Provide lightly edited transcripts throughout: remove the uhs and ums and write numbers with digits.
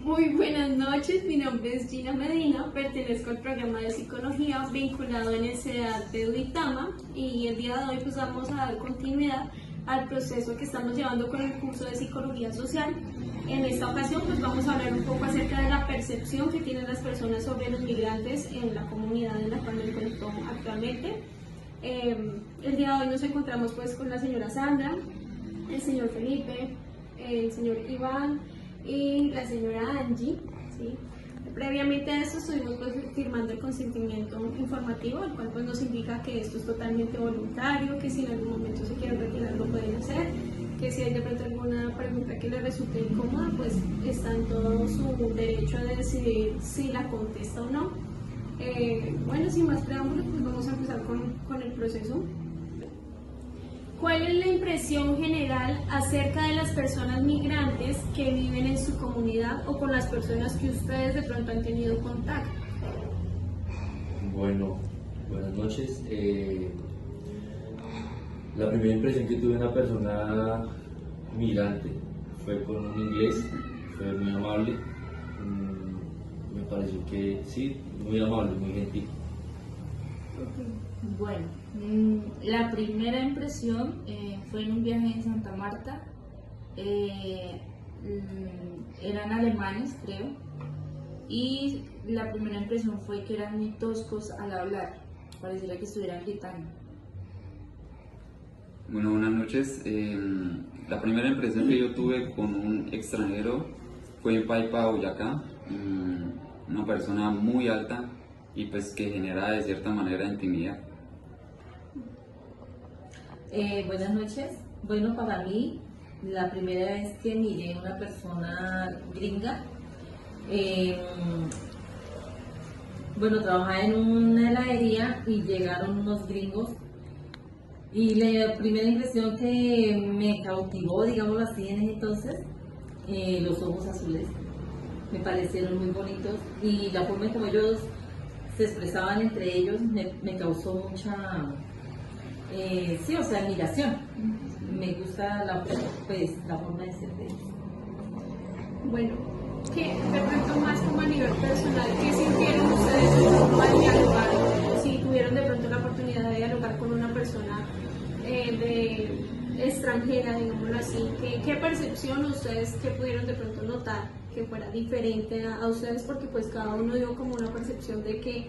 Muy buenas noches, mi nombre es Gina Medina, pertenezco al programa de psicología vinculado en SEDAD de Duitama y el día de hoy pues vamos a dar continuidad al proceso que estamos llevando con el curso de psicología social. En esta ocasión pues vamos a hablar un poco acerca de la percepción que tienen las personas sobre los migrantes en la comunidad en la cual me encuentro actualmente. El día de hoy nos encontramos pues con la señora Sandra, el señor Felipe, el señor Iván y la señora Angie, ¿sí? Previamente a esto estuvimos pues, firmando el consentimiento informativo, el cual pues, nos indica que esto es totalmente voluntario, que si en algún momento se quieren retirar lo pueden hacer, que si hay de pronto alguna pregunta que les resulte incómoda, pues está en todo su derecho de decidir si la contesta o no. Bueno, sin más preámbulos, pues vamos a empezar con el proceso. ¿Cuál es la impresión general acerca de las personas migrantes que viven en su comunidad o con las personas que ustedes de pronto han tenido contacto? Bueno, buenas noches. La primera impresión que tuve de una persona migrante fue con un inglés, fue muy amable. Me pareció que sí, muy amable, muy gentil. Bueno, la primera impresión fue en un viaje en Santa Marta. Eran alemanes, creo, y la primera impresión fue que eran muy toscos al hablar, pareciera que estuvieran gritando. Bueno, buenas noches. La primera impresión que yo tuve con un extranjero fue en Paipa, Boyacá, una persona muy alta y pues que genera de cierta manera intimidad. Buenas noches. Bueno, para mí, la primera vez que miré a una persona gringa, bueno, trabajaba en una heladería y llegaron unos gringos y la primera impresión que me cautivó, digámoslo así, en ese entonces, los ojos azules, me parecieron muy bonitos y la forma en como ellos se expresaban entre ellos me causó mucha, sí, o sea, admiración. Me gusta la forma de ser de ellos. Bueno, que de pronto más como a nivel personal, ¿qué sintieron ustedes de pronto al dialogar? Si tuvieron de pronto la oportunidad de dialogar con una persona de extranjera, digámoslo así, ¿qué percepción ustedes que pudieron de pronto notar que fuera diferente a ustedes? Porque pues cada uno dio como una percepción de que,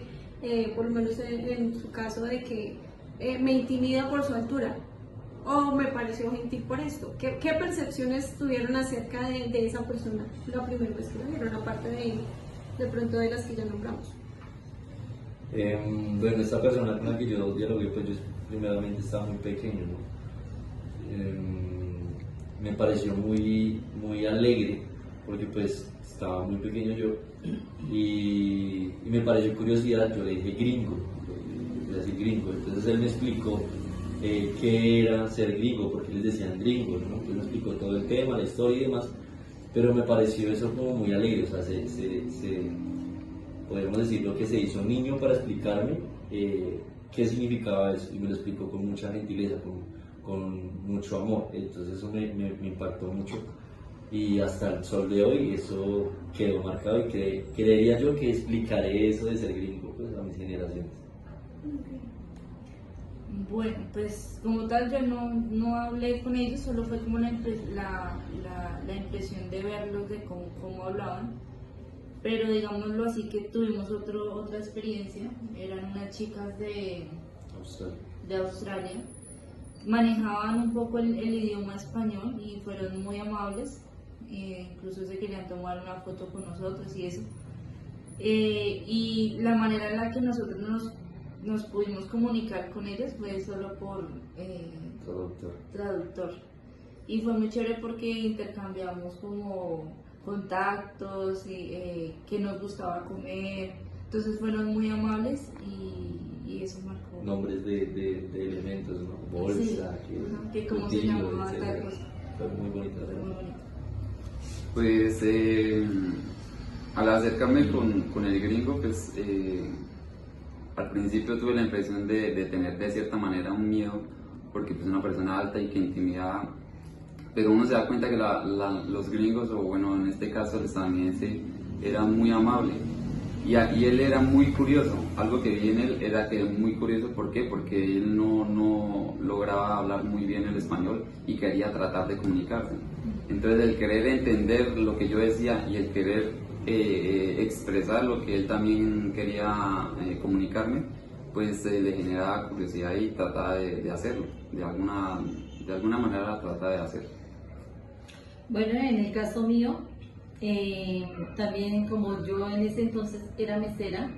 por lo menos en su caso, de que me intimida por su altura o me pareció gentil por esto. ¿Qué percepciones tuvieron acerca de esa persona la primera vez que la vieron, aparte de pronto de las que ya nombramos? Bueno, esta persona con la que yo dialogué, pues yo primeramente estaba muy pequeño, ¿no? Me pareció muy alegre porque pues estaba muy pequeño yo y me pareció curiosidad. Yo le dije gringo, entonces él me explicó qué era ser gringo, porque les decían gringo, ¿no? Entonces me explicó todo el tema, la historia y demás, pero me pareció eso como muy alegre. O sea, podemos decir lo que se hizo niño para explicarme qué significaba eso, y me lo explicó con mucha gentileza, con mucho amor. Entonces eso me impactó mucho y hasta el sol de hoy eso quedó marcado, y creería yo que explicaré eso de ser gringo pues a mis generaciones. Bueno, pues como tal yo no hablé con ellos, solo fue como la impresión de verlos, de cómo hablaban, pero digámoslo así que tuvimos otra experiencia. Eran unas chicas de Australia, manejaban un poco el idioma español y fueron muy amables, incluso se querían tomar una foto con nosotros y eso, y la manera en la que nosotros nos pudimos comunicar con ellos fue solo por traductor, y fue muy chévere porque intercambiamos como contactos y qué nos gustaba comer. Entonces fueron muy amables y eso marcó. Nombres de elementos, ¿no? Bolsa, Sí, que cómo se llamaba tal cosa. Fue muy bonito. Muy bonito. Pues al acercarme con el gringo, pues al principio tuve la impresión de tener de cierta manera un miedo, porque pues una persona alta y que intimida pero uno se da cuenta que los gringos, o bueno, en este caso el estadounidense, era muy amable. Y él era muy curioso. Algo que vi en él era que era muy curioso. ¿Por qué? Porque él no lograba hablar muy bien el español y quería tratar de comunicarse. Entonces el querer entender lo que yo decía y el querer expresar lo que él también quería comunicarme, pues le generaba curiosidad y trataba de hacerlo. De alguna manera trata de hacerlo. Bueno, en el caso mío, también como yo en ese entonces era mesera,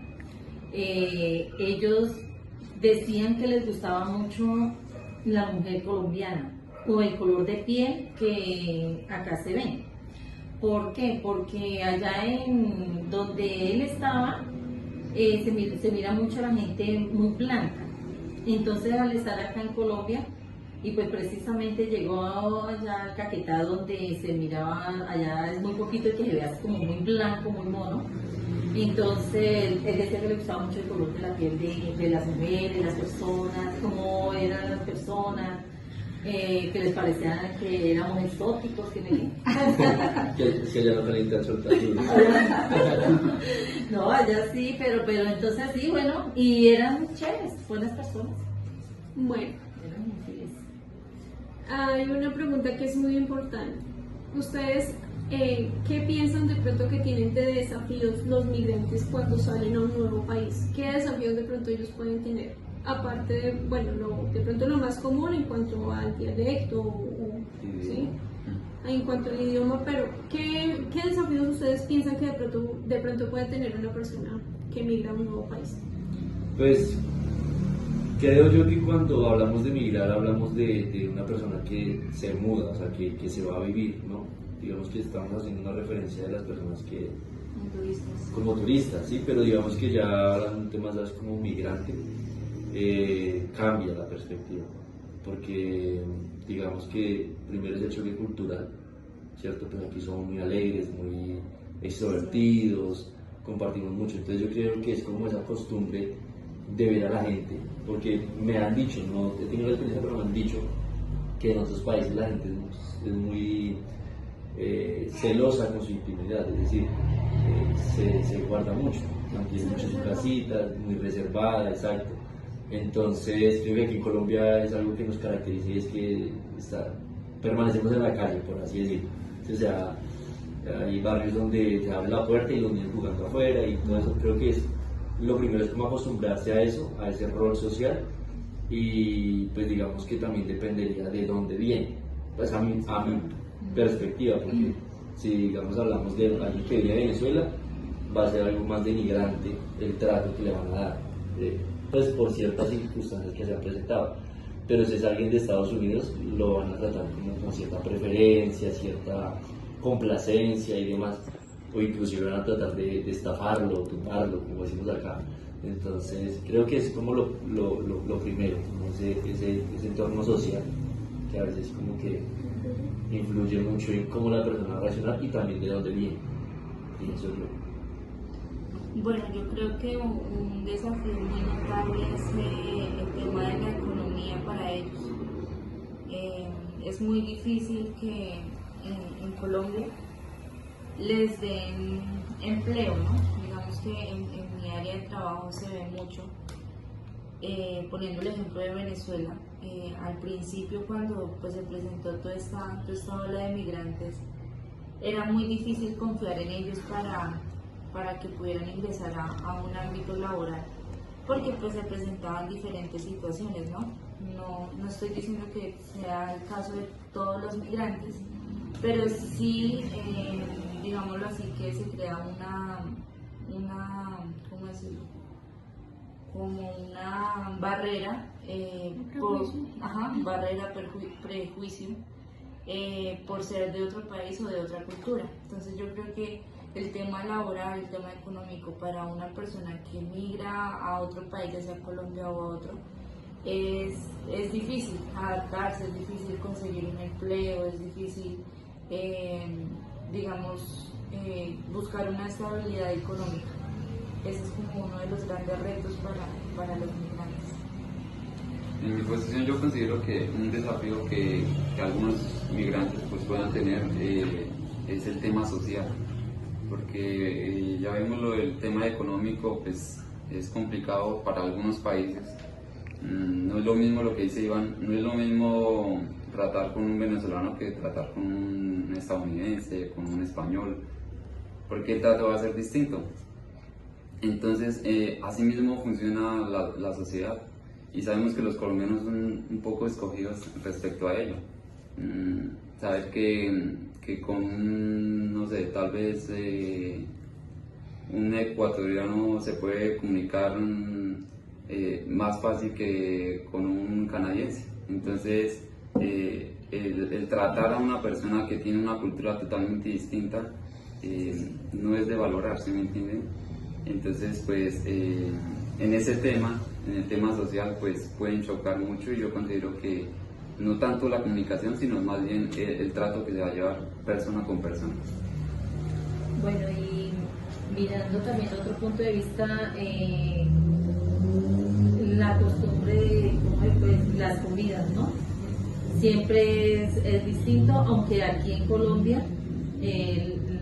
ellos decían que les gustaba mucho la mujer colombiana o el color de piel que acá se ve. ¿Por qué? Porque allá en donde él estaba se mira mucho a la gente muy blanca. Entonces al estar acá en Colombia, y pues precisamente llegó allá al Caquetá donde se miraba, allá es muy poquito y que se vea como muy blanco, muy mono. Entonces él decía que le gustaba mucho el color de la piel de las mujeres, de las personas, cómo eran las personas, que les parecía que éramos exóticos, que allá no calienta soltar. No, allá sí, pero entonces sí, bueno, y eran chéveres, buenas personas. Bueno, Eran muy felices. hay una pregunta que es muy importante. ¿Ustedes qué piensan de pronto que tienen de desafíos los migrantes cuando salen a un nuevo país? ¿Qué desafíos de pronto ellos pueden tener? Aparte de, bueno, de pronto lo más común en cuanto al dialecto, ¿sí? En cuanto al idioma, pero ¿qué desafíos ustedes piensan que de pronto puede tener una persona que migra a un nuevo país? Pues creo yo que cuando hablamos de migrar hablamos de una persona que se muda, o sea, que se va a vivir, ¿no? Digamos que estamos haciendo una referencia de las personas que como turistas, sí, pero digamos que ya hablando de temas ¿sabes? Como migrante, cambia la perspectiva, porque digamos que primero es el choque cultural, ¿cierto? Pues aquí somos muy alegres, muy extrovertidos, compartimos mucho, entonces yo creo que es como esa costumbre de ver a la gente, porque me han dicho, no he tenido la experiencia, pero me han dicho que en otros países la gente es muy celosa con su intimidad, es decir, se guarda mucho, mantiene mucho su casita, muy reservada, exacto. Entonces creo que aquí en Colombia es algo que nos caracteriza y es que permanecemos en la calle, por así decirlo. O sea, hay barrios donde se abre la puerta y los niños jugando afuera y todo eso. Creo que lo primero es como acostumbrarse a eso, a ese rol social, y pues digamos que también dependería de dónde viene, pues a mi perspectiva, porque si digamos hablamos de alguien que viene de Venezuela, va a ser algo más denigrante el trato que le van a dar, pues por ciertas circunstancias que se han presentado. Pero si es alguien de Estados Unidos, lo van a tratar como con cierta preferencia, cierta complacencia y demás, o inclusive van a tratar de estafarlo, tumbarlo, como decimos acá. Entonces creo que es como lo primero, como ese entorno social, que a veces como que influye mucho en cómo la persona va a reaccionar y también de dónde viene, pienso yo. Bueno, yo creo que un desafío muy notable es el tema de la economía para ellos. Es muy difícil que en Colombia les den empleo, ¿no? Digamos que en mi área de trabajo se ve mucho, poniendo el ejemplo de Venezuela. Al principio, cuando pues, se presentó toda esta ola de migrantes, era muy difícil confiar en ellos para que pudieran ingresar a un ámbito laboral, porque pues se presentaban diferentes situaciones, ¿no? No estoy diciendo que sea el caso de todos los migrantes, pero sí, digámoslo así, que se crea una ¿cómo decirlo? Como una barrera, prejuicio, por ser de otro país o de otra cultura. Entonces yo creo que el tema laboral, el tema económico para una persona que migra a otro país, ya sea Colombia o a otro, es difícil adaptarse, es difícil conseguir un empleo, es difícil, buscar una estabilidad económica. Ese es como uno de los grandes retos para los migrantes. En mi posición yo considero que un desafío que algunos migrantes pues puedan tener es el tema social, porque ya vemos lo del tema económico, pues es complicado para algunos países. No es lo mismo lo que dice Iván, no es lo mismo tratar con un venezolano que tratar con un estadounidense, con un español, porque el trato va a ser distinto. Entonces, así mismo funciona la sociedad, y sabemos que los colombianos son un poco escogidos respecto a ello. Saber que con, no sé, tal vez un ecuatoriano se puede comunicar más fácil que con un canadiense. Entonces, el tratar a una persona que tiene una cultura totalmente distinta no es de valorar, ¿sí me entienden? Entonces, pues, en ese tema, en el tema social, pues pueden chocar mucho, y yo considero que no tanto la comunicación, sino más bien el trato que se va a llevar persona con persona. Bueno, y mirando también otro punto de vista, la costumbre, pues, las comidas, ¿no? Siempre es distinto, aunque aquí en Colombia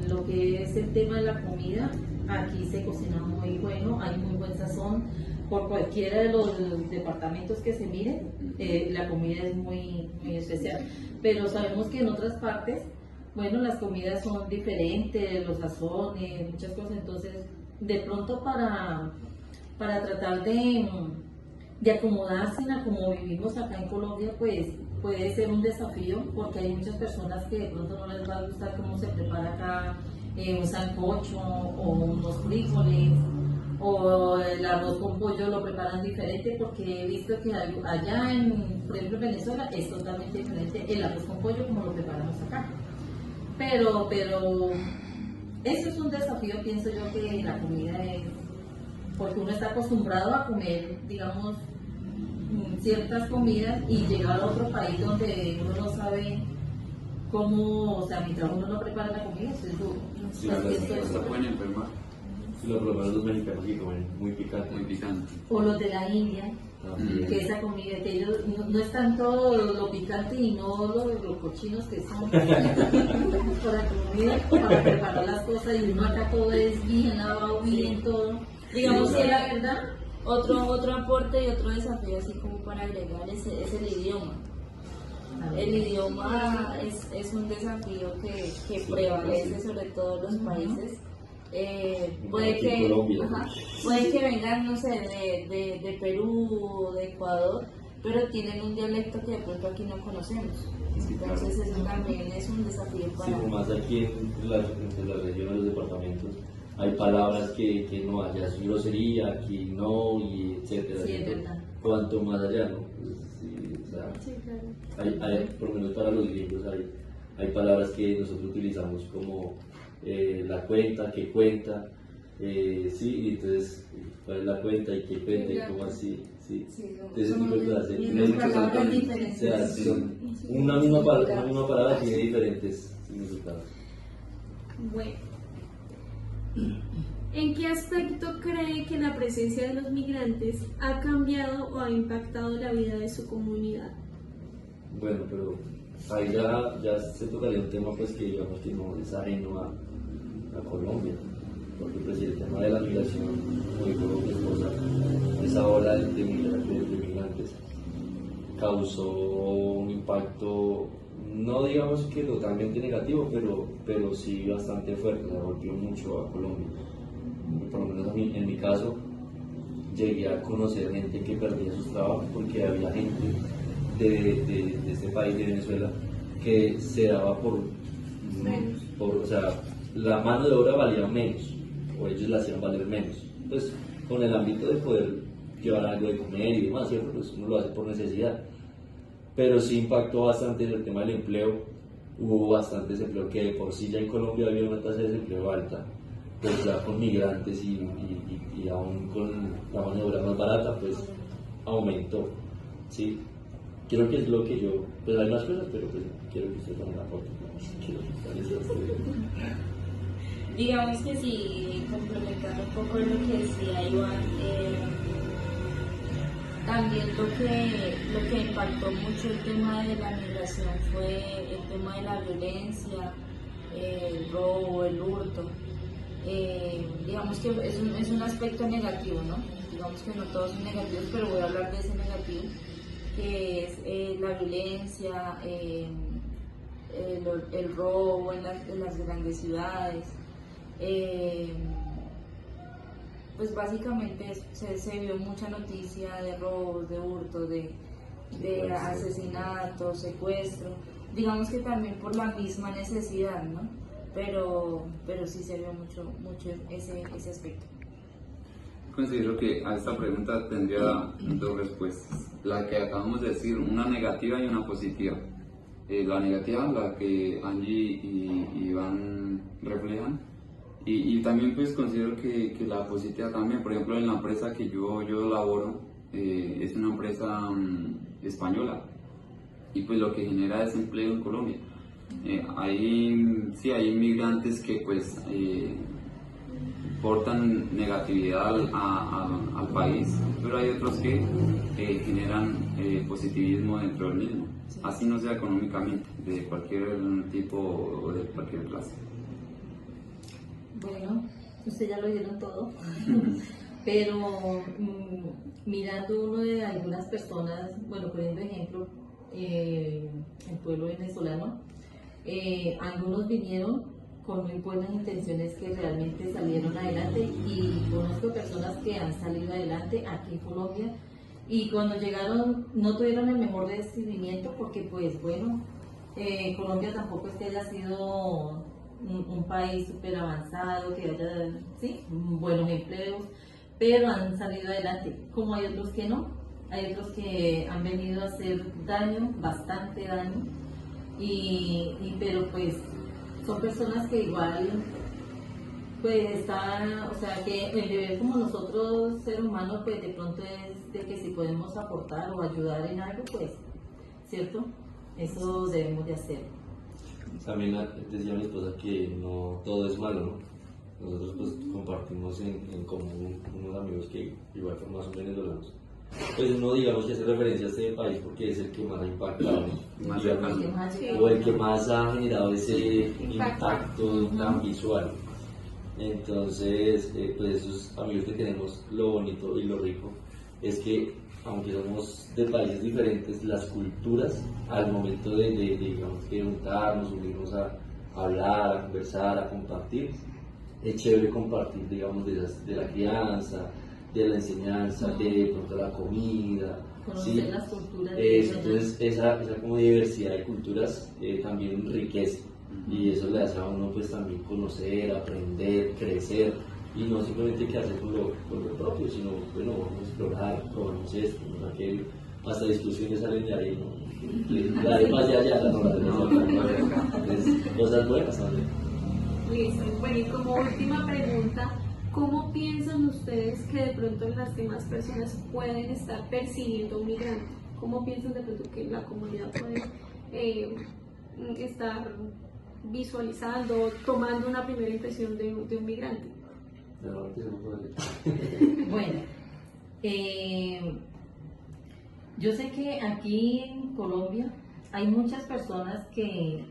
lo que es el tema de la comida, aquí se cocina muy bueno, hay muy buen sazón. Por cualquiera de los departamentos que se miren, la comida es muy, muy especial. Pero sabemos que en otras partes, bueno, las comidas son diferentes, los sazones, muchas cosas. Entonces, de pronto para tratar de acomodarse a como vivimos acá en Colombia, pues puede ser un desafío, porque hay muchas personas que de pronto no les va a gustar cómo se prepara acá un sancocho o unos frijoles, o el arroz con pollo lo preparan diferente, porque he visto que allá por ejemplo en Venezuela es totalmente diferente el arroz con pollo como lo preparamos acá. Pero eso es un desafío, pienso yo, que la comida es, porque uno está acostumbrado a comer, digamos, ciertas comidas, y llegar a otro país donde uno no sabe cómo, o sea, mientras uno no prepara la comida, eso es duro. Sí, Se pueden enfermar. Por lo menos los mexicanos que comen muy picante. Muy picante. O los de la India, También. que esa comida, que ellos no es tanto lo picante y no los cochinos que son para comida, para preparar las cosas, y uno acá todo es bien lavado, bien todo. Digamos que la verdad, Otro aporte y otro desafío, así como para agregar, es el idioma. El idioma es un desafío que prevalece sobre todos los países. Puede que vengan, no sé, de Perú, de Ecuador, pero tienen un dialecto que de pronto aquí no conocemos. Entonces eso también es un desafío para... Sí, más aquí en la región, los departamentos, hay palabras que no hay, es grosería, aquí no, y etcétera. sí, es verdad. Cuanto más allá, ¿no? Pues, sí, o sea, Sí, claro. hay, por lo menos para los gringos, hay palabras que nosotros utilizamos como la cuenta, que cuenta, sí, y entonces, ¿cuál es la cuenta y qué cuenta y cómo así? Sí. Sí, Entonces, ese tipo de cosas, son palabras o diferentes. sea, son una misma palabra tiene diferentes significados. Bueno, ¿en qué aspecto cree que la presencia de los migrantes ha cambiado o ha impactado la vida de su comunidad? Bueno, pero ahí ya se tocaría un tema pues que digamos que no es ajeno a Colombia, porque pues el tema de la migración, como dijo mi esposa, esa ola de migrantes causó un impacto, no digamos que totalmente negativo, pero sí bastante fuerte, la golpeó mucho a Colombia. Por lo menos en mi caso, llegué a conocer gente que perdía sus trabajos porque había gente de este país, de Venezuela, que se daba o sea, la mano de obra valía menos, o ellos la hacían valer menos. Pues con el ámbito de poder llevar algo de comer y demás, ¿cierto? Pues uno lo hace por necesidad. Pero sí impactó bastante en el tema del empleo. Hubo bastante desempleo, que de por sí ya en Colombia había una tasa de desempleo alta, pues ya con migrantes y aún con la mano de obra más barata, pues aumentó, ¿sí? Creo que es lo que yo, pues hay más cosas, pero pues quiero que usted tome la foto. Quiero Digamos que sí, complementando un poco lo que decía Iván, También lo que impactó mucho el tema de la migración fue el tema de la violencia, el robo, el hurto. Digamos que es un aspecto negativo, ¿no? Digamos que no todos son negativos, pero voy a hablar de ese negativo, que es la violencia, el robo en las grandes ciudades. Pues básicamente se vio mucha noticia de robos, de hurtos, de asesinatos, secuestros, digamos que también por la misma necesidad, ¿no? Pero sí se vio mucho ese aspecto. Considero que a esta pregunta tendría dos respuestas. La que acabamos de decir, una negativa y una positiva. La negativa, la que Angie y Iván reflejan, y también pues considero que la positiva también. Por ejemplo, en la empresa que yo laboro, es una empresa española, y pues lo que genera es empleo en Colombia. Sí hay inmigrantes que pues portan negatividad al país, pero hay otros que generan positivismo dentro del mismo, así no sea económicamente, de cualquier tipo o de cualquier clase. Bueno, ustedes ya lo vieron todo, pero mirando uno de algunas personas, bueno, poniendo ejemplo, el pueblo venezolano, algunos vinieron con muy buenas intenciones que realmente salieron adelante, y conozco personas que han salido adelante aquí en Colombia, y cuando llegaron no tuvieron el mejor recibimiento porque pues bueno, Colombia tampoco es que haya sido un país súper avanzado, que haya buenos empleos, pero han salido adelante, como hay otros que no, hay otros que han venido a hacer daño, bastante daño, pero pues son personas que igual pues están, o sea que el deber como nosotros ser humanos pues de pronto es de que si podemos aportar o ayudar en algo, pues, ¿cierto? Eso debemos de hacer. También decía mi esposa que no todo es malo, ¿no? Nosotros pues compartimos en común unos amigos que igual forman son venezolanos. Pues no digamos que hace referencia a este país porque es el que más ha impactado, o el que más ha generado ese impacto tan visual. Entonces, pues esos amigos que tenemos, lo bonito y lo rico es que aunque somos de países diferentes, las culturas al momento de digamos que juntarnos, unirnos a hablar, a conversar, a compartir, es chévere compartir, digamos, de la crianza, de la enseñanza, de pronto la comida, conocer las culturas. Entonces esa como diversidad de culturas también enriquece, y eso le hace a uno pues también conocer, aprender, crecer, y no simplemente quedarse con lo propio, sino bueno, vamos a explorar, probamos esto, aquello, hasta discusiones salen de ahí, ¿no? La de más de allá, entonces cosas buenas también. Listo. Bueno, y como última pregunta, ¿cómo piensan ustedes que de pronto las demás personas pueden estar percibiendo a un migrante? ¿Cómo piensan de pronto que la comunidad puede estar visualizando, tomando una primera impresión de un migrante? Bueno, yo sé que aquí en Colombia hay muchas personas que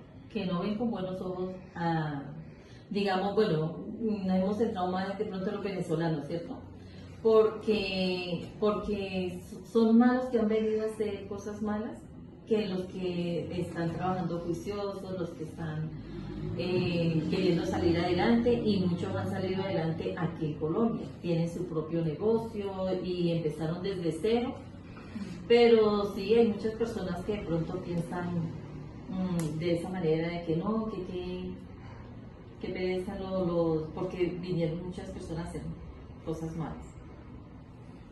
no ven con buenos ojos digamos, bueno, no hemos centrado más de pronto en los venezolanos, ¿cierto? Porque son malos que han venido a hacer cosas malas, que los que están trabajando juiciosos, los que están queriendo salir adelante, y muchos han salido adelante aquí en Colombia, tienen su propio negocio y empezaron desde cero, pero sí hay muchas personas que de pronto piensan de esa manera, de que no, que perezcan porque vinieron muchas personas a hacer cosas malas.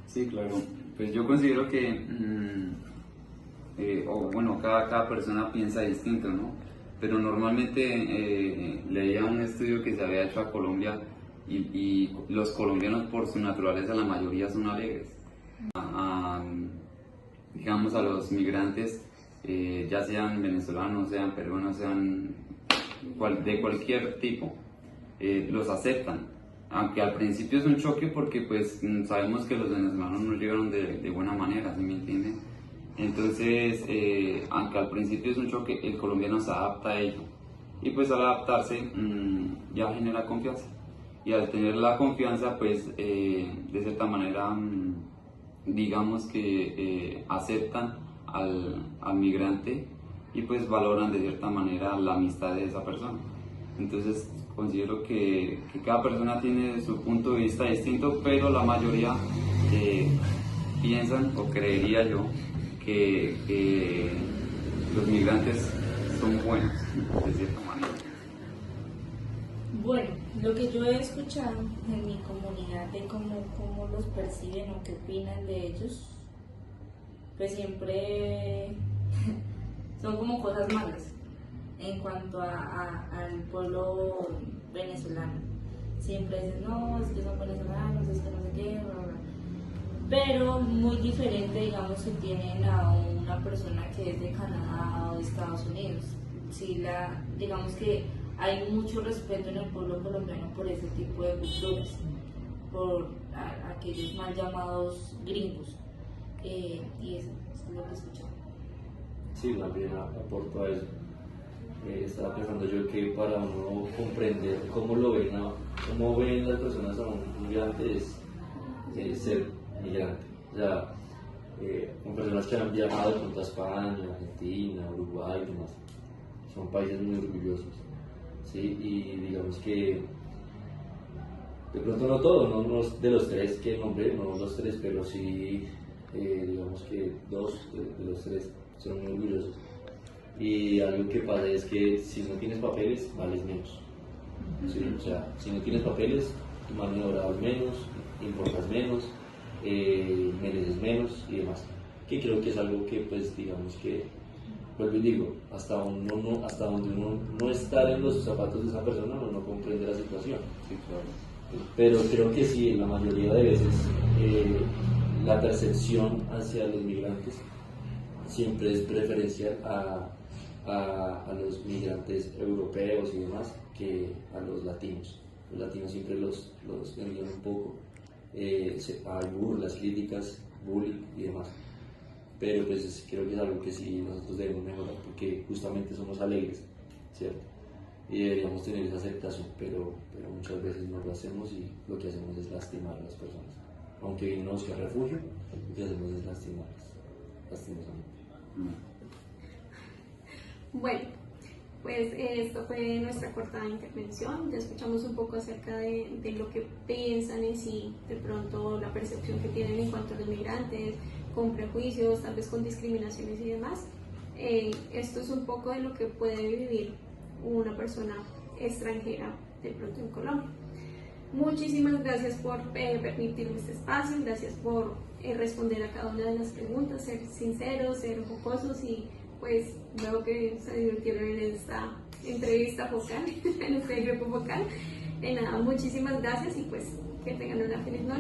Sí, claro. Pues yo considero que, bueno, cada persona piensa distinto, ¿no? Pero normalmente leía un estudio que se había hecho a Colombia, y los colombianos por su naturaleza la mayoría son alegres. Digamos a los migrantes, ya sean venezolanos, sean peruanos, sean de cualquier tipo, los aceptan, aunque al principio es un choque porque pues sabemos que los venezolanos no llegaron de buena manera, ¿sí me entienden? Entonces, aunque al principio es un choque, el colombiano se adapta a ello y pues al adaptarse ya genera confianza, y al tener la confianza pues de cierta manera digamos que aceptan al migrante y pues valoran de cierta manera la amistad de esa persona. Entonces considero que cada persona tiene su punto de vista distinto, pero la mayoría piensan, o creería yo, que los migrantes son buenos de cierta manera. Bueno, lo que yo he escuchado en mi comunidad de cómo los perciben o qué opinan de ellos, pues siempre son como cosas malas en cuanto al pueblo venezolano. Siempre dicen, no, es que son venezolanos, es que no sé qué, bla, bla, bla. Pero muy diferente, digamos, si tienen a una persona que es de Canadá o de Estados Unidos. Sí, digamos que hay mucho respeto en el pueblo colombiano por ese tipo de culturas, por aquellos mal llamados gringos. Y eso es lo que he escuchado. Sí, más bien aporto a eso. Estaba pensando yo que para uno comprender cómo cómo ven las personas a un migrante es ser migrante. O sea, con personas que han viajado junto a España, Argentina, Uruguay y demás, son países muy orgullosos. ¿Sí? Y digamos que de pronto no todos, no de los tres que nombré, no los tres, pero sí digamos que dos de los tres son muy orgullosos. Y algo que pasa es que si no tienes papeles, vales menos. ¿Sí? O sea, si no tienes papeles, tu mano de obra vale menos, importas menos, mereces menos y demás. Que creo que es algo que, pues, digamos que, vuelvo y digo, hasta donde uno no está en los zapatos de esa persona, uno no comprende la situación. Sí, claro. Pero creo que sí, la mayoría de veces la percepción hacia los migrantes siempre es preferencial a los migrantes europeos y demás que a los latinos. Los latinos siempre los denigran un poco. Hay burlas, críticas, bullying y demás. Pero pues creo que es algo que sí nosotros debemos mejorar porque justamente somos alegres, ¿cierto? Y deberíamos tener esa aceptación, pero muchas veces no lo hacemos y lo que hacemos es lastimar a las personas. Aunque vienen a buscar refugio, lo que hacemos es lastimarlas, lastimosamente. Bueno, pues esto fue nuestra corta intervención. Ya escuchamos un poco acerca de lo que piensan en sí, de pronto la percepción que tienen en cuanto a los migrantes, con prejuicios, tal vez con discriminaciones y demás. Esto es un poco de lo que puede vivir una persona extranjera de pronto en Colombia. Muchísimas gracias por permitirme este espacio, gracias por responder a cada una de las preguntas, ser sinceros, ser jocosos y pues veo que se divirtieron en esta entrevista vocal, en este grupo vocal. Nada, muchísimas gracias y pues que tengan una feliz noche.